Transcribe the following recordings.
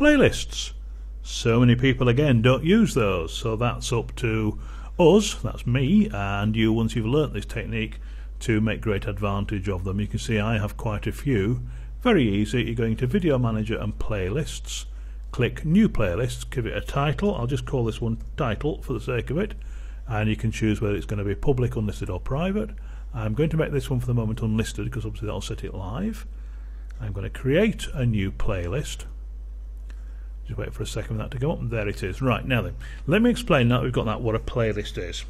playlists. So many people again don't use those, so that's up to us, that's me, and you once you've learnt this technique to make great advantage of them. You can see I have quite a few. Very easy. You're going to Video Manager and Playlists, click New Playlists, give it a title. I'll just call this one Title for the sake of it, and you can choose whether it's going to be public, unlisted or private. I'm going to make this one for the moment unlisted because obviously that'll set it live. I'm going to create a new playlist. Just wait for a second for that to go up, and there it is. Right, now then, let me explain now that we've got that what a playlist is.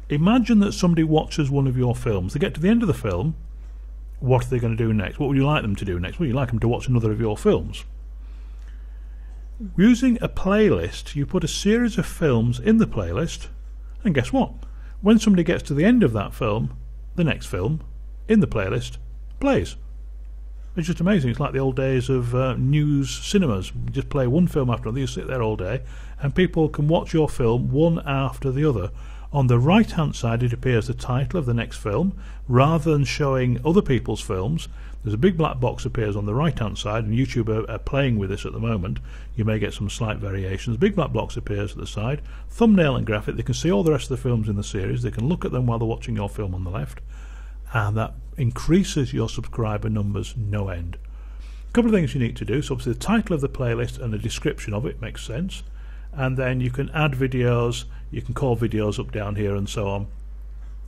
Imagine that somebody watches one of your films. They get to the end of the film. What are they going to do next? What would you like them to do next? Well, you'd like them to watch another of your films. Using a playlist, you put a series of films in the playlist, and guess what? When somebody gets to the end of that film, the next film in the playlist plays. It's just amazing. It's like the old days of news cinemas. You just play one film after another. You sit there all day, and people can watch your film one after the other. On the right hand side it appears the title of the next film. Rather than showing other people's films, there's a big black box appears on the right hand side, and YouTube are playing with this at the moment. You may get some slight variations. Big black box appears at the side, thumbnail and graphic. They can see all the rest of the films in the series. They can look at them while they're watching your film on the left, and that increases your subscriber numbers no end. A couple of things you need to do. So obviously the title of the playlist and a description of it makes sense, and then you can add videos. You can call videos up down here and so on,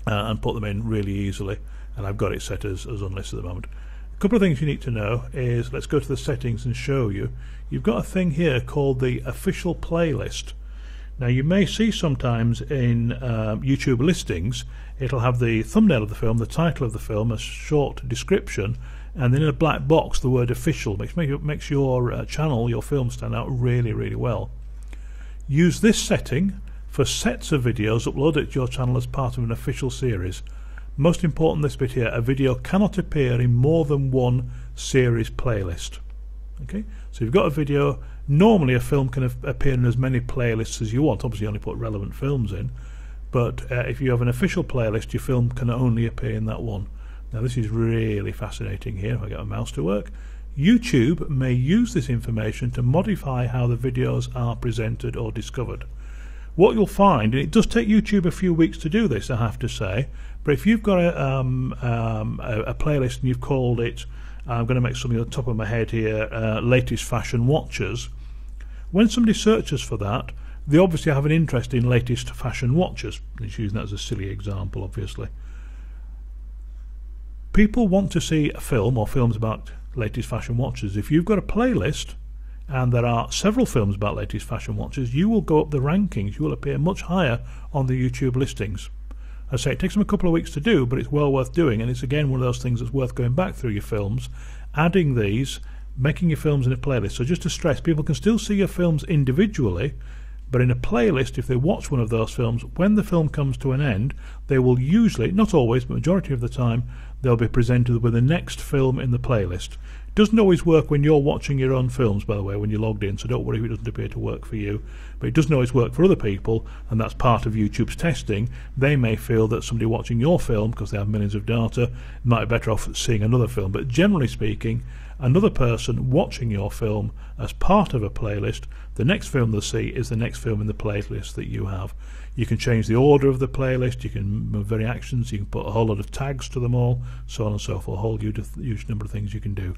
and put them in really easily, and I've got it set as unlisted at the moment. A couple of things you need to know is, let's go to the settings and show you. You've got a thing here called the official playlist. Now you may see sometimes in YouTube listings it'll have the thumbnail of the film, the title of the film, a short description, and then in a black box the word official. Makes your channel, your film, stand out really, really well. Use this setting for sets of videos uploaded to your channel as part of an official series. Most important, this bit here, a video cannot appear in more than one series playlist. Okay, so you've got a video. Normally a film can appear in as many playlists as you want. Obviously you only put relevant films in, but if you have an official playlist, your film can only appear in that one. Now this is really fascinating here. If I get my mouse to work, YouTube may use this information to modify how the videos are presented or discovered. What you'll find, and it does take YouTube a few weeks to do this, I have to say, but if you've got a playlist and you've called it, I'm going to make something on the top of my head here, latest fashion watches. When somebody searches for that, they obviously have an interest in latest fashion watches. It's using that as a silly example, obviously. People want to see a film or films about latest fashion watches. If you've got a playlist and there are several films about latest fashion watches, you will go up the rankings. You will appear much higher on the YouTube listings. I say it takes them a couple of weeks to do, but it's well worth doing, and it's again one of those things that's worth going back through your films, adding these, making your films in a playlist. So just to stress, people can still see your films individually, but in a playlist, if they watch one of those films, when the film comes to an end, they will usually, not always, but majority of the time, they'll be presented with the next film in the playlist. It doesn't always work when you're watching your own films, by the way, when you're logged in, so don't worry if it doesn't appear to work for you. But it doesn't always work for other people, and that's part of YouTube's testing. They may feel that somebody watching your film, because they have millions of data, might be better off seeing another film. But generally speaking, another person watching your film as part of a playlist, the next film they'll see is the next film in the playlist that you have. You can change the order of the playlist, you can move variations, you can put a whole lot of tags to them all, so on and so forth, a whole huge number of things you can do.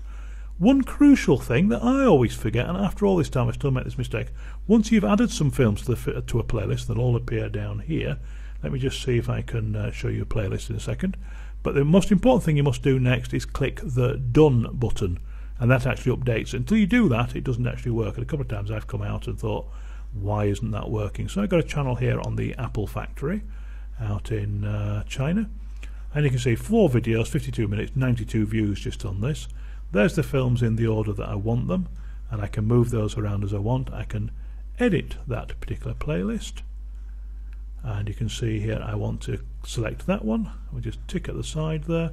One crucial thing that I always forget, and after all this time I still make this mistake, once you've added some films to a playlist, they'll all appear down here. Let me just see if I can show you a playlist in a second. But the most important thing you must do next is click the Done button, and that actually updates it. Until you do that, it doesn't actually work. And a couple of times I've come out and thought, why isn't that working? So I've got a channel here on the Apple factory out in China, and you can see 4 videos, 52 minutes, 92 views just on this. There's the films in the order that I want them, and I can move those around as I want. I can edit that particular playlist, and you can see here I want to select that one. We'll just tick at the side there,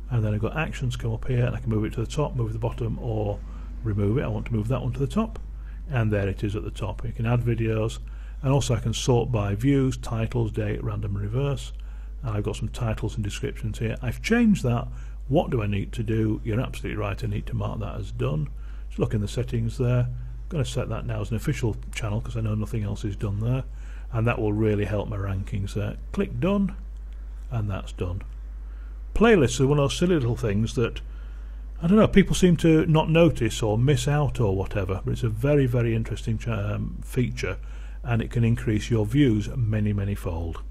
and then I've got actions come up here, and I can move it to the top, move the bottom, or remove it. I want to move that one to the top, and there it is at the top. You can add videos, and also I can sort by views, titles, date, random, reverse, and I've got some titles and descriptions here. I've changed that. What do I need to do? You're absolutely right, I need to mark that as done. Just look in the settings there, going to set that now as an official channel because I know nothing else is done there, and that will really help my rankings there. Click done, and that's done. Playlists are one of those silly little things that, I don't know, people seem to not notice or miss out or whatever, but it's a very, very interesting feature, and it can increase your views many, many fold.